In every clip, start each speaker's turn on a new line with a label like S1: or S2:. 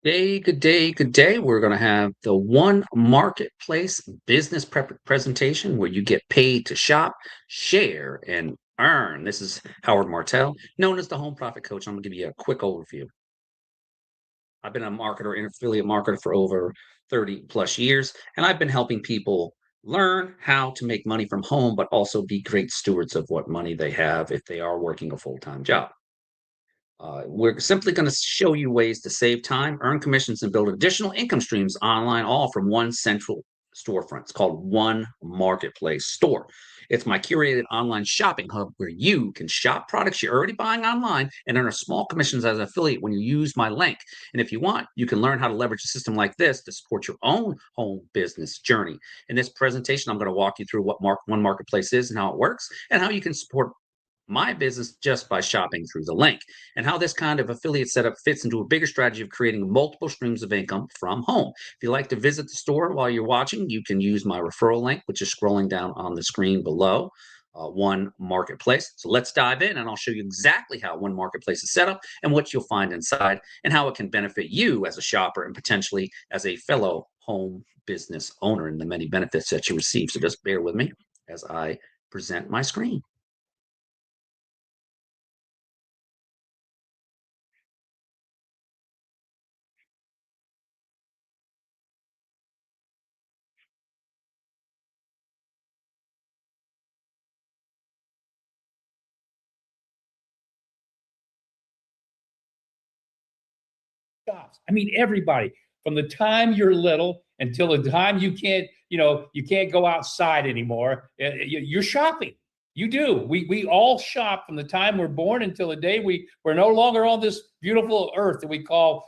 S1: Good day, good day. We're going to have the One Marketplace business presentation where you get paid to shop, share, and earn. This is Howard Martell, known as the Home Profit Coach. I'm going to give you a quick overview. I've been a marketer and affiliate marketer for over 30 plus years, and I've been helping people learn how to make money from home, but also be great stewards of what money they have if they are working a full-time job. We're simply going to show you ways to save time, earn commissions, and build additional income streams online, all from one central storefront. It's called One Marketplace Store. It's my curated online shopping hub where you can shop products you're already buying online and earn a small commissions as an affiliate when you use my link. And if you want, you can learn how to leverage a system like this to support your own home business journey. In this presentation, I'm going to walk you through what One Marketplace is and how it works, and how you can support my business just by shopping through the link, and how this kind of affiliate setup fits into a bigger strategy of creating multiple streams of income from home. If you like to visit the store while you're watching, you can use my referral link, which is scrolling down on the screen below. One Marketplace. So let's dive in, and I'll show you exactly how One Marketplace is set up and what you'll find inside, and how it can benefit you as a shopper and potentially as a fellow home business owner, and the many benefits that you receive. So just bear with me as I present my screen.
S2: Shops. I mean, everybody from the time you're little until the time you can't go outside anymore. You're shopping. You do. We all shop from the time we're born until the day we're no longer on this beautiful earth that we call,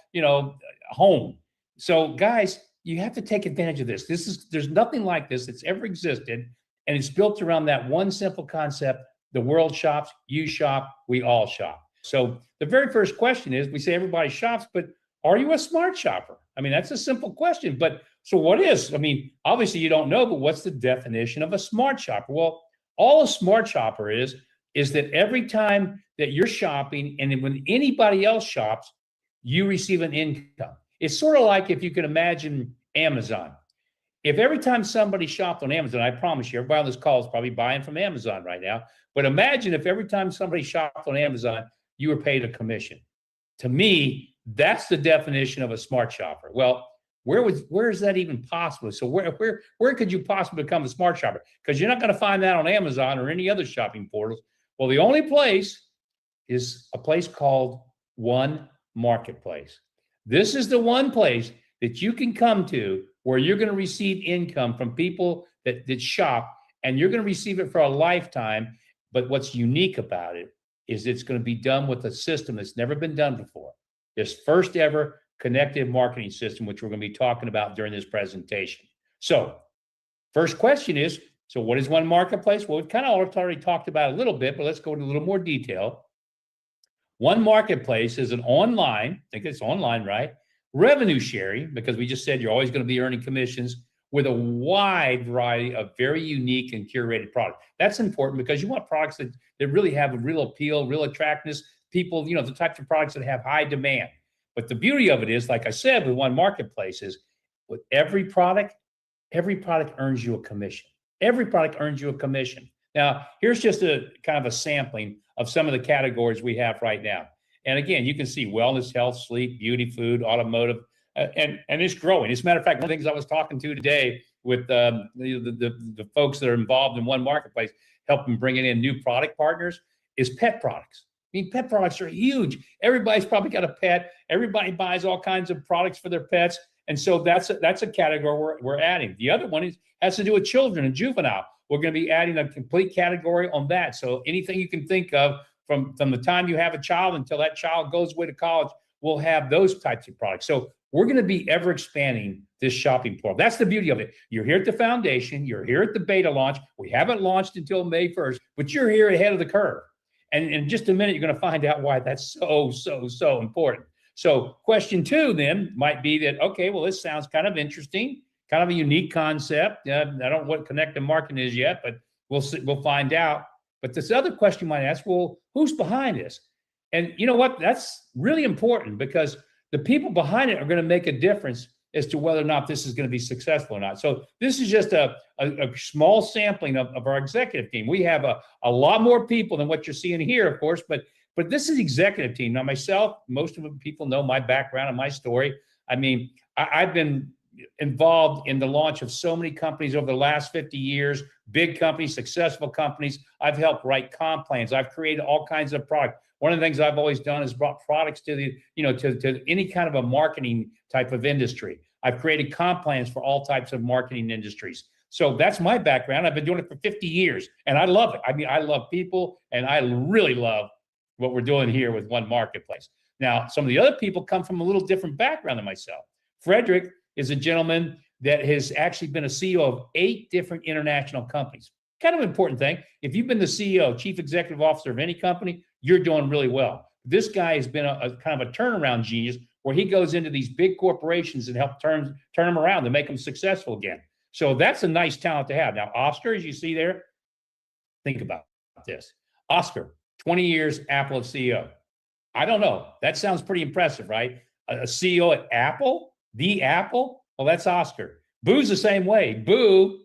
S2: home. So guys, you have to take advantage of this. There's nothing like this that's ever existed. And it's built around that one simple concept. The world shops, you shop, we all shop. So the very first question is, we say everybody shops, but are you a smart shopper? I mean, that's a simple question. But so what is? I mean, obviously you don't know, but what's the definition of a smart shopper? Well, all a smart shopper is that every time that you're shopping and when anybody else shops, you receive an income. It's sort of like, if you can imagine, Amazon. If every time somebody shopped on Amazon, I promise you, everybody on this call is probably buying from Amazon right now. But imagine if every time somebody shopped on Amazon, you were paid a commission. To me, that's the definition of a smart shopper. Well, where is that even possible? So where could you possibly become a smart shopper? Because you're not going to find that on Amazon or any other shopping portals. Well, the only place is a place called One Marketplace. This is the one place that you can come to where you're going to receive income from people that shop, and you're going to receive it for a lifetime. But what's unique about it is it's going to be done with a system that's never been done before. This first ever connected marketing system, which we're going to be talking about during this presentation. So first question is, so what is One Marketplace? Well, we've kind of already talked about it a little bit, but let's go into a little more detail. One Marketplace is an online, I think it's online, right? Revenue sharing, because we just said you're always going to be earning commissions, with a wide variety of very unique and curated products. That's important because you want products that really have a real appeal, real attractiveness. People, the types of products that have high demand. But the beauty of it is, like I said, with One Marketplace is, with every product earns you a commission. Every product earns you a commission. Now, here's just a kind of a sampling of some of the categories we have right now. And again, you can see wellness, health, sleep, beauty, food, automotive, and it's growing. As a matter of fact, one of the things I was talking to today with the folks that are involved in One Marketplace, helping bringing in new product partners, is pet products. I mean, pet products are huge. Everybody's probably got a pet. Everybody buys all kinds of products for their pets. And so that's a category we're adding. The other one has to do with children and juvenile. We're going to be adding a complete category on that. So anything you can think of from the time you have a child until that child goes away to college, we'll have those types of products. So we're going to be ever expanding this shopping portal. That's the beauty of it. You're here at the foundation. You're here at the beta launch. We haven't launched until May 1st, but you're here ahead of the curve. And in just a minute, you're going to find out why that's so important. So question 2 then might be that, okay, well, this sounds kind of interesting, kind of a unique concept. I don't know what connected marketing is yet, but we'll find out. But this other question you might ask, well, who's behind this? And you know what? That's really important, because the people behind it are going to make a difference as to whether or not this is going to be successful or not. So this is just a small sampling of our executive team. We have a lot more people than what you're seeing here, of course, but this is the executive team. Now, myself, most of the people know my background and my story. I mean, I've been involved in the launch of so many companies over the last 50 years, big companies, successful companies. I've helped write comp plans. I've created all kinds of products. One of the things I've always done is brought products to the, to any kind of a marketing type of industry. I've created comp plans for all types of marketing industries. So that's my background. I've been doing it for 50 years and I love it. I mean, I love people and I really love what we're doing here with OneMarketplace. Now, some of the other people come from a little different background than myself. Frederick is a gentleman that has actually been a CEO of 8 different international companies. Kind of an important thing. If you've been the CEO, chief executive officer of any company, you're doing really well. This guy has been a kind of a turnaround genius where he goes into these big corporations and help turn them around to make them successful again. So that's a nice talent to have. Now, Oscar, as you see there, think about this. Oscar, 20 years Apple CEO. I don't know. That sounds pretty impressive, right? A CEO at Apple, the Apple. Well, that's Oscar. Boo's the same way. Boo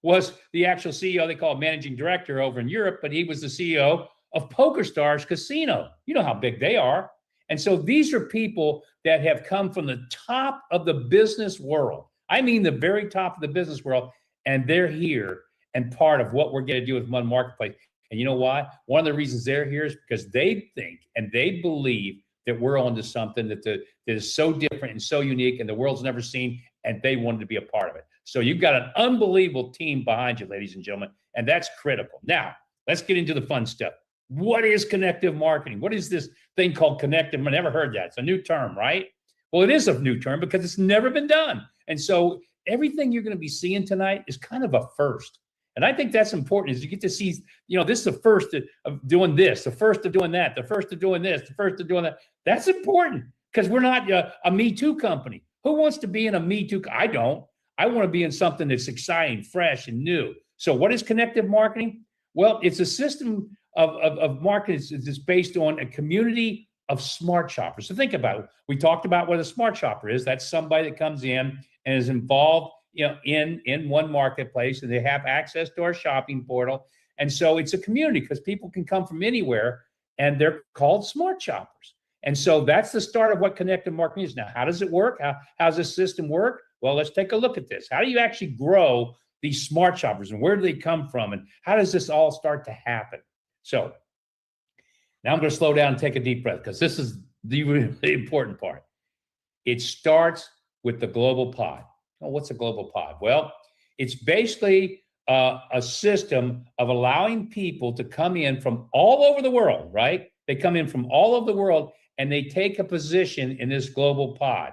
S2: was the actual CEO, they call it managing director over in Europe, but he was the CEO of PokerStars Casino. You know how big they are. And so these are people that have come from the top of the business world. I mean, the very top of the business world, and they're here and part of what we're going to do with OneMarketplace. And you know why? One of the reasons they're here is because they think and they believe that we're onto something that is so different and so unique and the world's never seen, and they wanted to be a part of it. So you've got an unbelievable team behind you, ladies and gentlemen, and that's critical. Now, let's get into the fun stuff. What is connective marketing? What is this thing called connective? I never heard that. It's a new term, right? Well, it is a new term because it's never been done. And so everything you're going to be seeing tonight is kind of a first. And I think that's important is you get to see, this is the first of doing this, the first of doing that, the first of doing this, the first of doing that. That's important because we're not a Me Too company. Who wants to be in a Me Too? I don't. I want to be in something that's exciting, fresh, and new. So what is connective marketing? Well, it's a system of marketing that's based on a community of smart shoppers. So think about it. We talked about what a smart shopper is. That's somebody that comes in and is involved in OneMarketplace, and they have access to our shopping portal. And so it's a community because people can come from anywhere and they're called smart shoppers. And so that's the start of what connective marketing is. Now, how does it work? How does this system work? Well, let's take a look at this. How do you actually grow these smart shoppers and where do they come from? And how does this all start to happen? So now I'm going to slow down and take a deep breath because this is the really important part. It starts with the global pod. Oh, what's a global pod? Well, it's basically a system of allowing people to come in from all over the world, right? They come in from all over the world and they take a position in this global pod.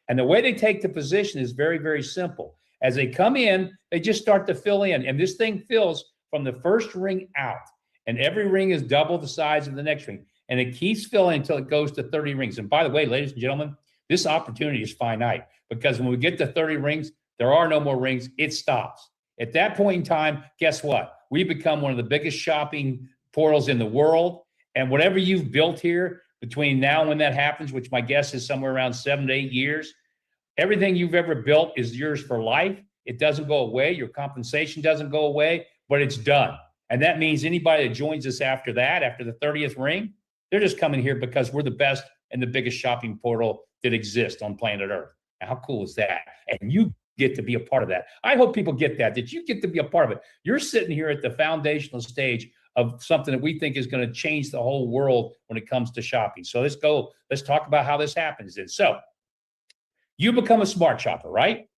S2: And the way they take the position is very, very simple. As they come in, they just start to fill in. And this thing fills from the first ring out. And every ring is double the size of the next ring. And it keeps filling until it goes to 30 rings. And by the way, ladies and gentlemen, this opportunity is finite because when we get to 30 rings, there are no more rings. It stops. At that point in time, guess what? We become one of the biggest shopping portals in the world. And whatever you've built here between now and when that happens, which my guess is somewhere around 7 to 8 years, everything you've ever built is yours for life. It doesn't go away. Your compensation doesn't go away, but it's done. And that means anybody that joins us after that, after the 30th ring, they're just coming here because we're the best and the biggest shopping portal that exists on planet Earth. Now, how cool is that? And you get to be a part of that. I hope people get that you get to be a part of it. You're sitting here at the foundational stage of something that we think is going to change the whole world when it comes to shopping. So let's talk about how this happens. And so you become a smart shopper, right?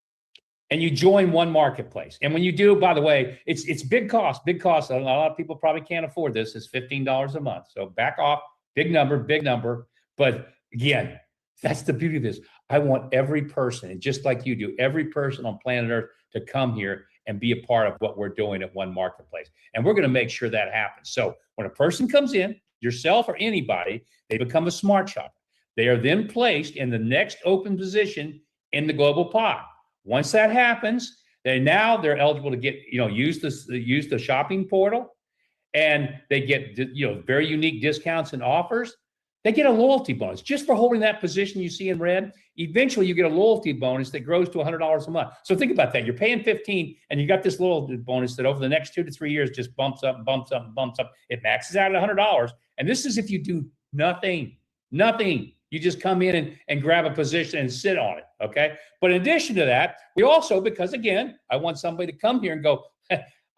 S2: And you join OneMarketplace. And when you do, by the way, it's big cost. A lot of people probably can't afford this. It's $15 a month. So back off, big number. But again, that's the beauty of this. I want every person, and just like you do, every person on planet Earth to come here and be a part of what we're doing at OneMarketplace. And we're going to make sure that happens. So when a person comes in, yourself or anybody, they become a smart shopper. They are then placed in the next open position in the global pod. Once that happens, they're eligible to get, use the shopping portal, and they get, very unique discounts and offers. They get a loyalty bonus just for holding that position you see in red. Eventually, you get a loyalty bonus that grows to $100 a month. So think about that. You're paying 15, and you got this loyalty bonus that over the next 2 to 3 years just bumps up, bumps up, bumps up. It maxes out at $100. And this is if you do nothing, nothing. You just come in and grab a position and sit on it, okay? But in addition to that, we also, because again, I want somebody to come here and go,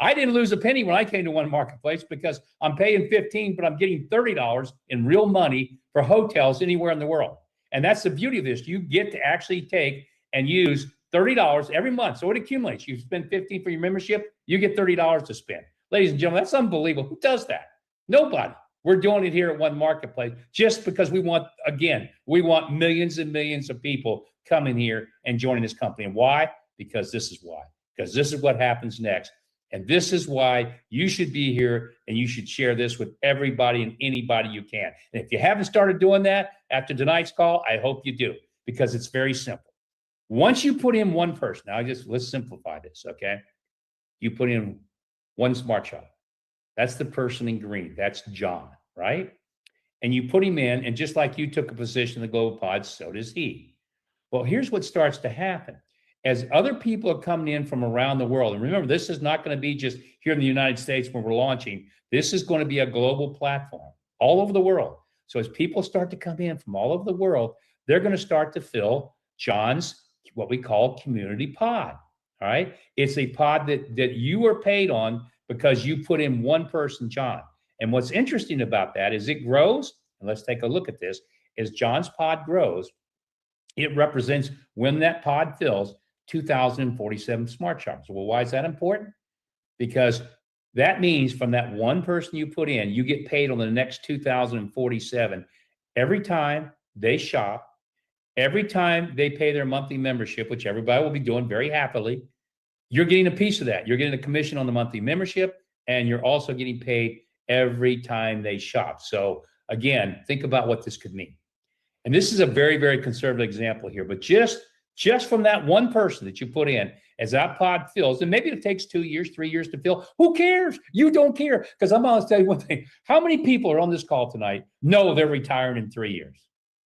S2: I didn't lose a penny when I came to One Marketplace because I'm paying 15, but I'm getting $30 in real money for hotels anywhere in the world. And that's the beauty of this. You get to actually take and use $30 every month. So it accumulates. You spend 15 for your membership, you get $30 to spend. Ladies and gentlemen, that's unbelievable. Who does that? Nobody. We're doing it here at One Marketplace just because we want millions and millions of people coming here and joining this company. And why? Because this is why. Because this is what happens next. And this is why you should be here and you should share this with everybody and anybody you can. And if you haven't started doing that after tonight's call, I hope you do, because it's very simple. Once you put in one person, let's simplify this, okay? You put in one smart shopper. That's the person in green. That's John, right? And you put him in, and just like you took a position in the Global Pod, so does he. Well, here's what starts to happen. As other people are coming in from around the world, and remember, this is not going to be just here in the United States when we're launching. This is going to be a global platform all over the world. So as people start to come in from all over the world, they're going to start to fill John's, what we call community pod, all right? It's a pod that you are paid on because you put in one person, John. And what's interesting about that is it grows, and let's take a look at this. As John's pod grows, it represents when that pod fills 2,047 smart shoppers. Well, why is that important? Because that means from that one person you put in, you get paid on the next 2,047 every time they shop, every time they pay their monthly membership, which everybody will be doing very happily. You're getting a piece of that. You're getting a commission on the monthly membership, and you're also getting paid every time they shop. So again, think about what this could mean. And this is a very, very conservative example here, but just from that one person that you put in, as that pod fills, and maybe it takes 2 years, 3 years to fill, who cares? You don't care. Because I'm going to tell you one thing. How many people are on this call tonight know they're retired in 3 years?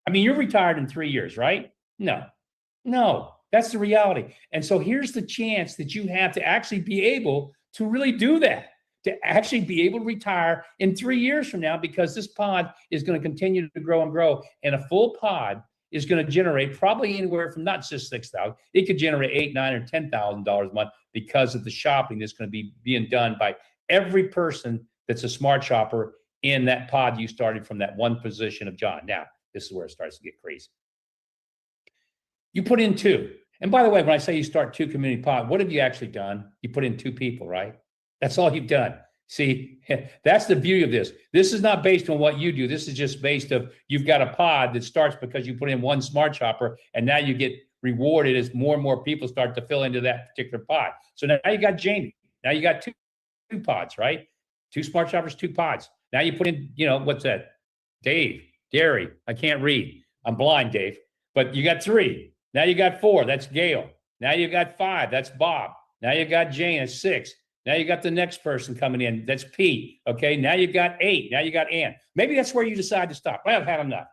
S2: I mean, you're retired in 3 years, right? No, that's the reality. And so here's the chance that you have to actually be able to really do that, to actually be able to retire in 3 years from now, because this pod is going to continue to grow and grow. And a full pod is going to generate probably anywhere from not just $6,000. It could generate $8,000, $9,000, or $10,000 a month because of the shopping that's going to be being done by every person that's a smart shopper in that pod you started from that one position of John. Now, this is where it starts to get crazy. You put in two. And by the way, when I say you start two community pod, what have you actually done? You put in two people, right? That's all you've done. See, that's the beauty of this. This is not based on what you do. This is just based of you've got a pod that starts because you put in one smart shopper, and now you get rewarded as more and more people start to fill into that particular pod. So now you got Jamie. Now you got two pods, right? Two smart shoppers, two pods. Now you put in, what's that? Dave, Gary. I can't read. I'm blind, Dave. But you got three. Now you got four. That's Gail. Now you got five. That's Bob. Now you got Jane. That's six. Now you got the next person coming in. That's Pete. Okay. Now you got eight. Now you got Ann. Maybe that's where you decide to stop. Well, I've had enough.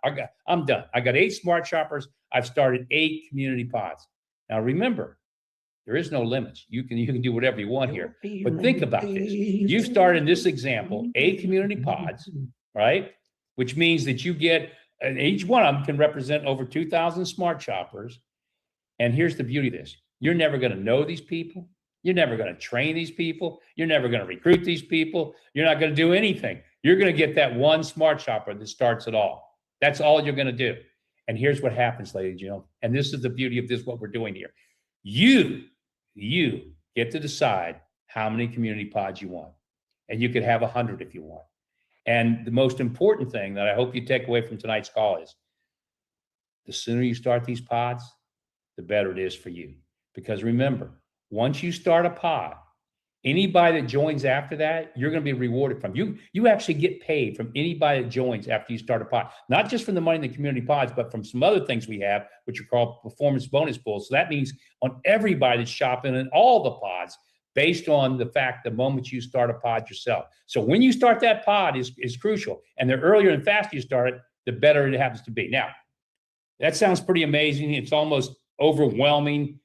S2: I'm done. I got 8 smart shoppers. I've started 8 community pods. Now remember, there is no limits. You can do whatever you want here. But think about this. You've started in this example 8 community pods, right? Which means that you get, and each one of them can represent over 2,000 smart shoppers. And here's the beauty of this. You're never going to know these people. You're never going to train these people. You're never going to recruit these people. You're not going to do anything. You're going to get that one smart shopper that starts it all. That's all you're going to do. And here's what happens, ladies and gentlemen. And this is the beauty of this, what we're doing here. You get to decide how many community pods you want. And you could have 100 if you want. And the most important thing that I hope you take away from tonight's call is the sooner you start these pods, the better it is for you. Because remember, once you start a pod, anybody that joins after that, you're going to be rewarded from. You actually get paid from anybody that joins after you start a pod. Not just from the money in the community pods, but from some other things we have, which are called performance bonus pools. So that means on everybody that's shopping in all the pods, based on the fact the moment you start a pod yourself. So when you start that pod is crucial. And the earlier and faster you start it, the better it happens to be. Now, that sounds pretty amazing. It's almost overwhelming,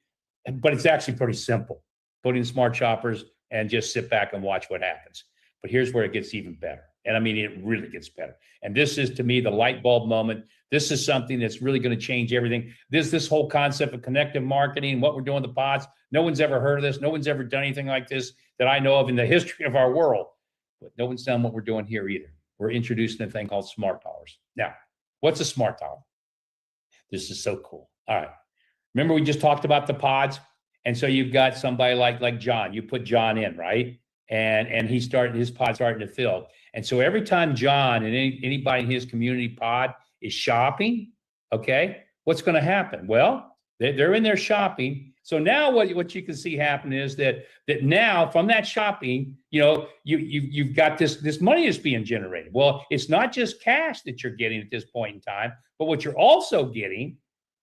S2: but it's actually pretty simple. Put in smart shoppers and just sit back and watch what happens. But here's where it gets even better. And I mean, it really gets better. And this is, to me, the light bulb moment. This is something that's really going to change everything. This whole concept of connective marketing, what we're doing with the pods, no one's ever heard of this. No one's ever done anything like this that I know of in the history of our world. But no one's done what we're doing here either. We're introducing a thing called smart dollars. Now, what's a smart dollar? This is so cool. All right. Remember we just talked about the pods? And so you've got somebody like John. You put John in, right? And his pod starting to fill. And so every time John and anybody in his community pod is shopping, okay, what's going to happen? Well, they're in there shopping. So now what you can see happen is that now from that shopping, you've got this money that's being generated. Well, it's not just cash that you're getting at this point in time, but what you're also getting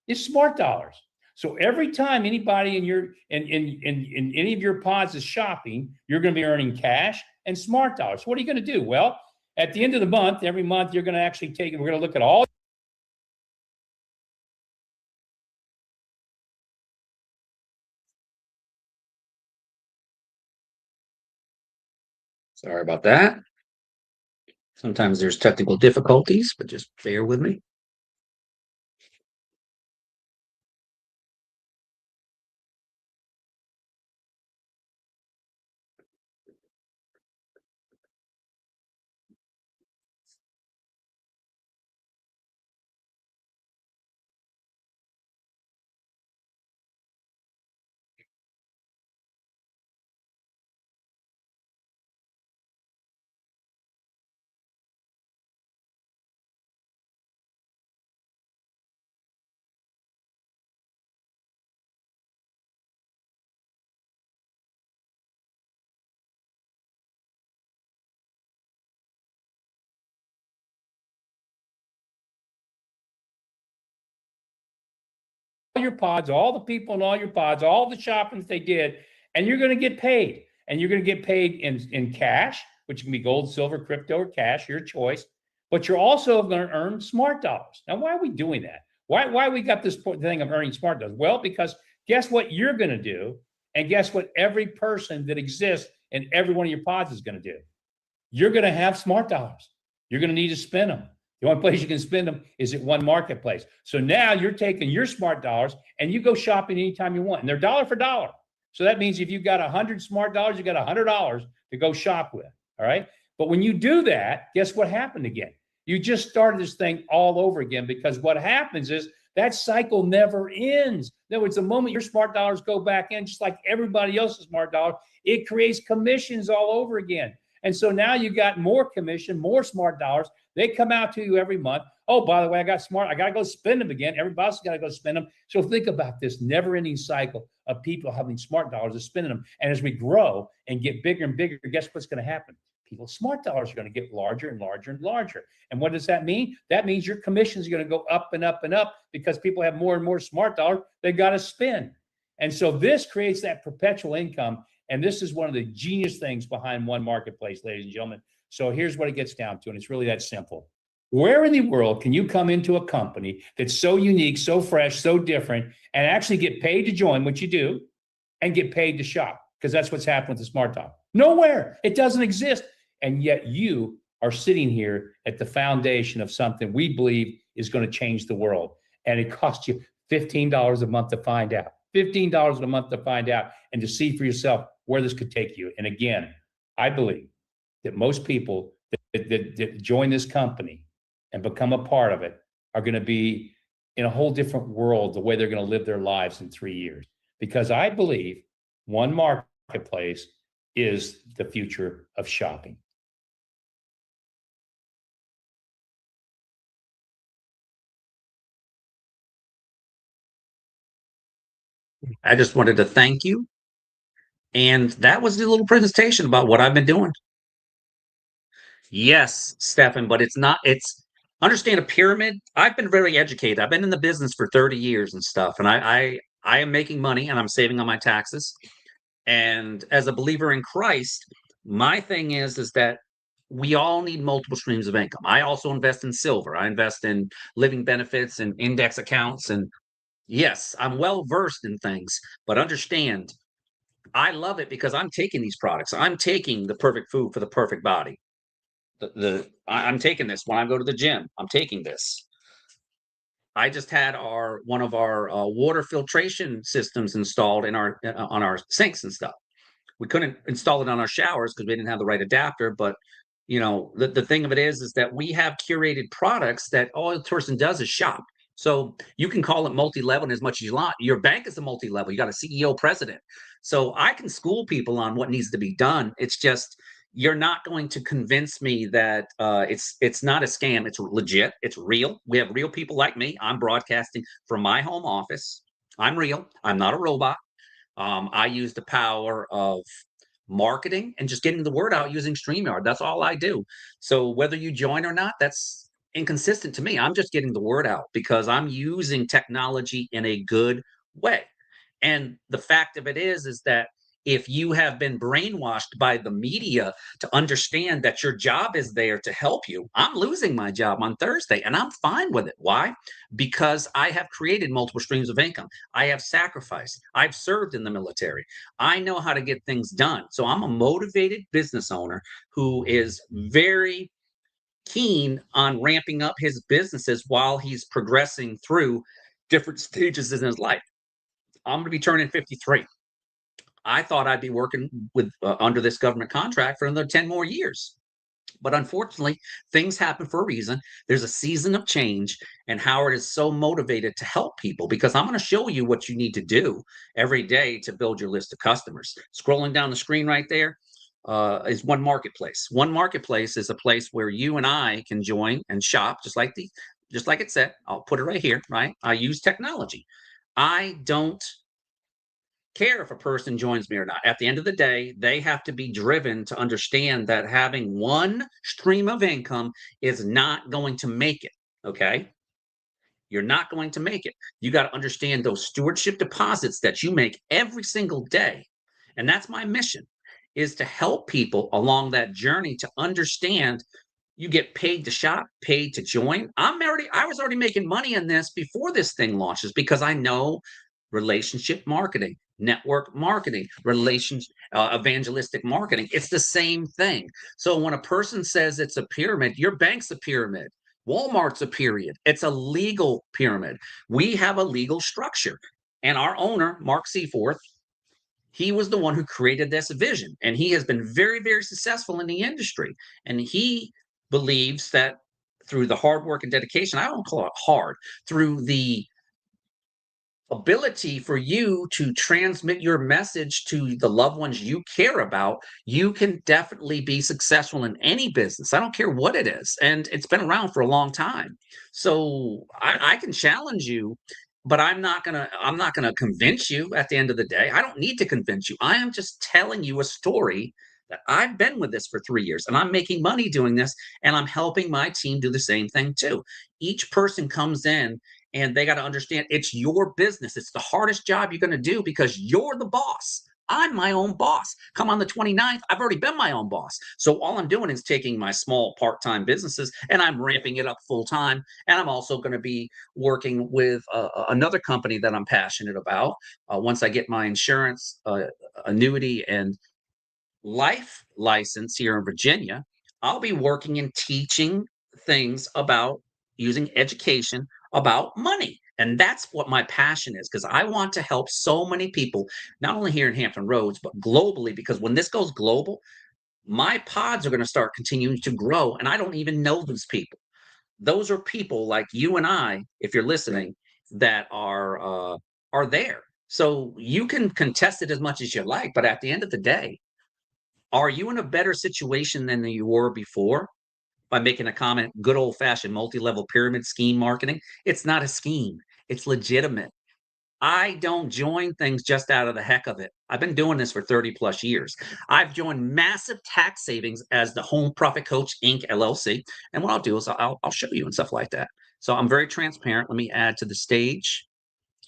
S2: is smart dollars. So every time anybody in any of your pods is shopping, you're going to be earning cash and smart dollars. What are you going to do? Well, at the end of the month, every month, you're going to actually we're going to look at all.
S1: Sorry about that. Sometimes there's technical difficulties, but just bear with me.
S2: Your pods, all the people in all your pods, all the shopping that they did, and you're going to get paid. And you're going to get paid in cash, which can be gold, silver, crypto, or cash, your choice. But you're also going to earn smart dollars. Now, why are we doing that? Why we got this thing of earning smart dollars? Well, because guess what you're going to do? And guess what every person that exists in every one of your pods is going to do? You're going to have smart dollars. You're going to need to spend them. The only place you can spend them is at OneMarketplace. So now you're taking your smart dollars and you go shopping anytime you want. And they're dollar for dollar. So that means if you've got 100 smart dollars, you got $100 to go shop with. All right. But when you do that, guess what happened again? You just started this thing all over again, because what happens is that cycle never ends. In other words, the moment your smart dollars go back in, just like everybody else's smart dollars, it creates commissions all over again. And so now you got more commission, more smart dollars. They come out to you every month. Oh, by the way, I got to go spend them again. Everybody's got to go spend them. So think about this never-ending cycle of people having smart dollars and spending them. And as we grow and get bigger and bigger, guess what's going to happen? People's smart dollars are going to get larger and larger and larger. And what does that mean? That means your commissions are going to go up and up and up, because people have more and more smart dollars they got to spend. And so this creates that perpetual income. And this is one of the genius things behind OneMarketplace, ladies and gentlemen. So here's what it gets down to, and it's really that simple. Where in the world can you come into a company that's so unique, so fresh, so different, and actually get paid to join, which you do, and get paid to shop? Because that's what's happened with the smart dollar. Nowhere. It doesn't exist. And yet you are sitting here at the foundation of something we believe is going to change the world. And it costs you $15 a month to find out. $15 a month to find out and to see for yourself where this could take you. And again, I believe that most people that join this company and become a part of it are going to be in a whole different world, the way they're going to live their lives in 3 years. Because I believe OneMarketplace is the future of shopping.
S1: I just wanted to thank you. And that was the little presentation about what I've been doing. Yes, Stefan, but it's understand a pyramid. I've been very educated. I've been in the business for 30 years and stuff. And I am making money and I'm saving on my taxes. And as a believer in Christ, my thing is that We all need multiple streams of income. I also invest in silver. I invest in living benefits and index accounts. And yes, I'm well versed in things, but understand I love it because I'm taking these products. I'm taking the perfect food for the perfect body. I'm taking this when I go to the gym. I'm taking this. I just had our one of our water filtration systems installed in our on our sinks and stuff. We couldn't install it on our showers because we didn't have the right adapter. But the thing of it is that we have curated products that all the person does is shop. So you can call it multi-level as much as you want. Your bank is a multi-level. You got a CEO, president. So I can school people on what needs to be done. It's just you're not going to convince me that it's not a scam. It's legit. It's real. We have real people like me. I'm broadcasting from my home office. I'm real. I'm not a robot. I use the power of marketing and just getting the word out using StreamYard. That's all I do. So whether you join or not, that's inconsistent to me. I'm just getting the word out because I'm using technology in a good way. And the fact of it is that if you have been brainwashed by the media to understand that your job is there to help you, I'm losing my job on Thursday and I'm fine with it. Why? Because I have created multiple streams of income. I have sacrificed. I've served in the military. I know how to get things done. So I'm a motivated business owner who is very keen on ramping up his businesses while he's progressing through different stages in his life. I'm going to be turning 53. I thought I'd be working with under this government contract for another 10 more years. But unfortunately, things happen for a reason. There's a season of change, and Howard is so motivated to help people because I'm going to show you what you need to do every day to build your list of customers. Scrolling down the screen right there is OneMarketplace. OneMarketplace is a place where you and I can join and shop, just like it said. I'll put it right here. Right? I use technology. I don't care if a person joins me or not. At the end of the day, they have to be driven to understand that having one stream of income is not going to make it. Okay. You're not going to make it. You got to understand those stewardship deposits that you make every single day. And that's my mission is to help people along that journey to understand you get paid to shop, paid to join. I was already making money in this before this thing launches because I know relationship marketing, network marketing, relations, evangelistic marketing. It's the same thing. So when a person says it's a pyramid, your bank's a pyramid. Walmart's a pyramid. It's a legal pyramid. We have a legal structure. And our owner, Mark Seaforth, he was the one who created this vision. And he has been very, very successful in the industry. And he believes that through the hard work and dedication, I don't call it hard, through the ability for you to transmit your message to the loved ones you care about, you can definitely be successful in any business. I don't care what it is. And it's been around for a long time. So I can challenge you, but I'm not gonna convince you at the end of the day. I don't need to convince you. I am just telling you a story that I've been with this for 3 years and I'm making money doing this and I'm helping my team do the same thing too. Each person comes in and they got to understand it's your business. It's the hardest job you're going to do because you're the boss. I'm my own boss. Come on the 29th, I've already been my own boss. So all I'm doing is taking my small part-time businesses and I'm ramping it up full time. And I'm also going to be working with another company that I'm passionate about. Once I get my insurance, annuity, and life license here in Virginia, I'll be working and teaching things about using education about money. And that's what my passion is because I want to help so many people, not only here in Hampton Roads, but globally. Because when this goes global, my pods are going to start continuing to grow. And I don't even know those people. Those are people like you and I, if you're listening, that are there. So you can contest it as much as you like, but at the end of the day, are you in a better situation than you were before by making a comment, good old fashioned multi level pyramid scheme marketing? It's not a scheme, it's legitimate. I don't join things just out of the heck of it. I've been doing this for 30 plus years. I've joined massive tax savings as the Home Profit Coach Inc. LLC. And what I'll do is I'll show you and stuff like that. So I'm very transparent. Let me add to the stage.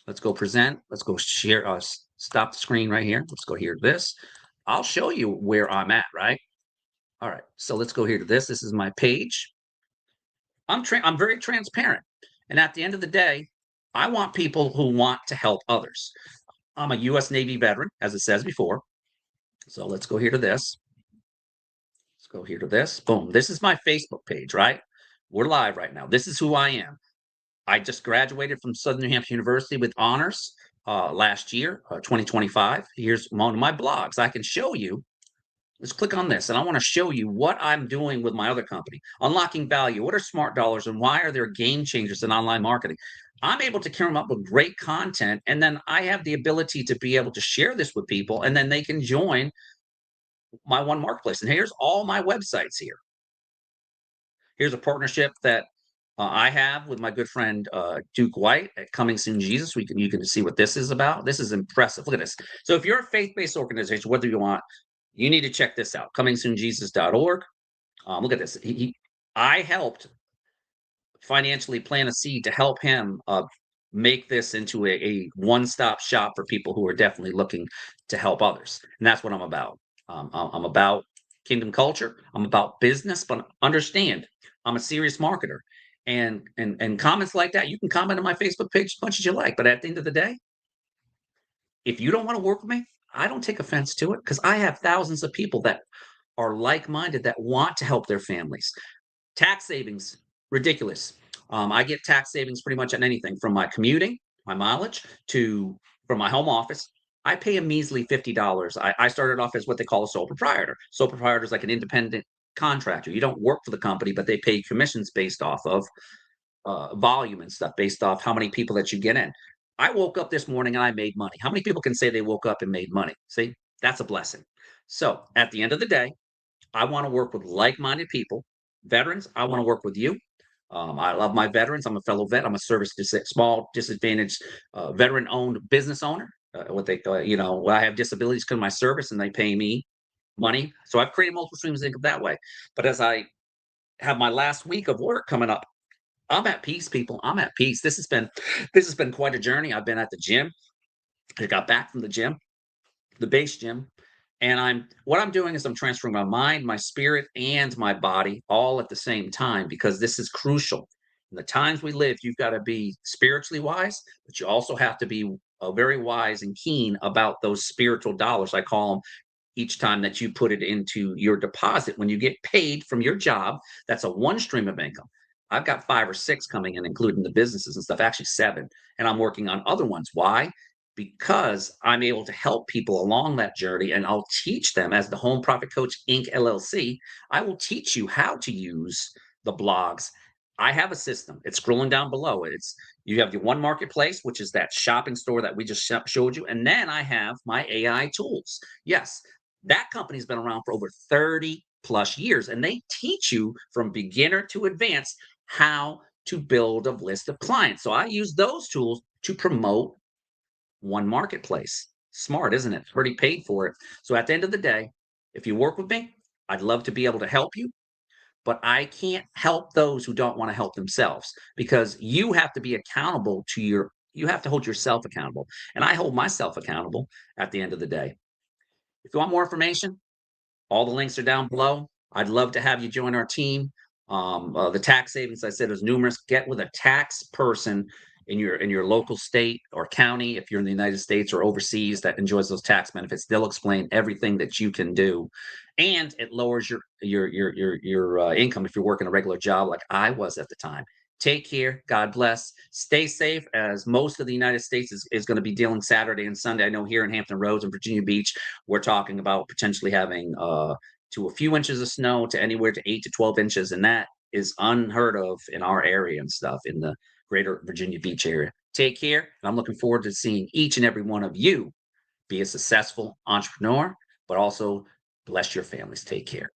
S1: Let's go present. Let's go share. Stop the screen right here. Let's go here. This. I'll show you where I'm at, right? All right, so let's go here to this. This is my page. I'm very transparent, and at the end of the day, I want people who want to help others. I'm a U.S. Navy veteran, as it says before. So let's go here to this. Let's go here to this. Boom. This is my Facebook page, right? We're live right now. This is who I am. I just graduated from Southern New Hampshire University with honors last year, 2025. Here's one of my blogs. I can show you. Let's click on this, and I want to show you what I'm doing with my other company, Unlocking Value. What are smart dollars, and why are there game changers in online marketing? I'm able to come up with great content, and then I have the ability to be able to share this with people, and then they can join my OneMarketplace. And here's all my websites here. Here's a partnership that I have with my good friend Duke White at Coming Soon Jesus. You can see what this is about. This is impressive. Look at this. So if you're a faith-based organization, what do you want? You need to check this out. ComingSoonJesus.org. Look at this. I helped financially plant a seed to help him make this into a one-stop shop for people who are definitely looking to help others. And that's what I'm about. I'm about kingdom culture. I'm about business, but understand I'm a serious marketer. And comments like that, you can comment on my Facebook page as much as you like. But at the end of the day, if you don't want to work with me, I don't take offense to it because I have thousands of people that are like-minded that want to help their families. Tax savings, ridiculous. I get tax savings pretty much on anything from my commuting, my mileage, to from my home office. I pay a measly $50. I started off as what they call a sole proprietor. Sole proprietor is like an independent contractor. You don't work for the company, but they pay commissions based off of volume and stuff, based off how many people that you get in. I woke up this morning and I made money. How many people can say they woke up and made money? See, that's a blessing. So at the end of the day, I want to work with like-minded people, veterans. I want to work with you. I love my veterans. I'm a fellow vet. I'm a small disadvantaged veteran-owned business owner. What they, I have disabilities because of my service, and they pay me money. So I've created multiple streams of income that way. But as I have my last week of work coming up, I'm at peace, people. I'm at peace. This has been quite a journey. I've been at the gym. I got back from the gym, the base gym, and what I'm doing is I'm transferring my mind, my spirit, and my body all at the same time because this is crucial. In the times we live, you've got to be spiritually wise, but you also have to be very wise and keen about those spiritual dollars. I call them each time that you put it into your deposit. When you get paid from your job, that's a one stream of income. I've got 5 or 6 coming in, including the businesses and stuff, actually 7. And I'm working on other ones. Why? Because I'm able to help people along that journey, and I'll teach them as the Home Profit Coach Inc. LLC. I will teach you how to use the blogs. I have a system. It's scrolling down below. You have your OneMarketplace, which is that shopping store that we just showed you, and then I have my AI tools. Yes, that company's been around for over 30 plus years, and they teach you from beginner to advanced how to build a list of clients. So I use those tools to promote OneMarketplace. Smart, isn't it? Already paid for it. So at the end of the day, if you work with me, I'd love to be able to help you, but I can't help those who don't want to help themselves because you have to be accountable you have to hold yourself accountable. And I hold myself accountable at the end of the day. If you want more information, all the links are down below. I'd love to have you join our team. The tax savings, I said, is numerous. Get with a tax person in your local state or county if you're in the United States or overseas that enjoys those tax benefits. They'll explain everything that you can do, and it lowers your income if you're working a regular job like I was at the time. Take care. God bless. Stay safe, as most of the United States is going to be dealing Saturday and Sunday. I know here in Hampton Roads and Virginia Beach, we're talking about potentially having to a few inches of snow to anywhere to 8 to 12 inches. And that is unheard of in our area and stuff in the greater Virginia Beach area. Take care. And I'm looking forward to seeing each and every one of you be a successful entrepreneur, but also bless your families. Take care.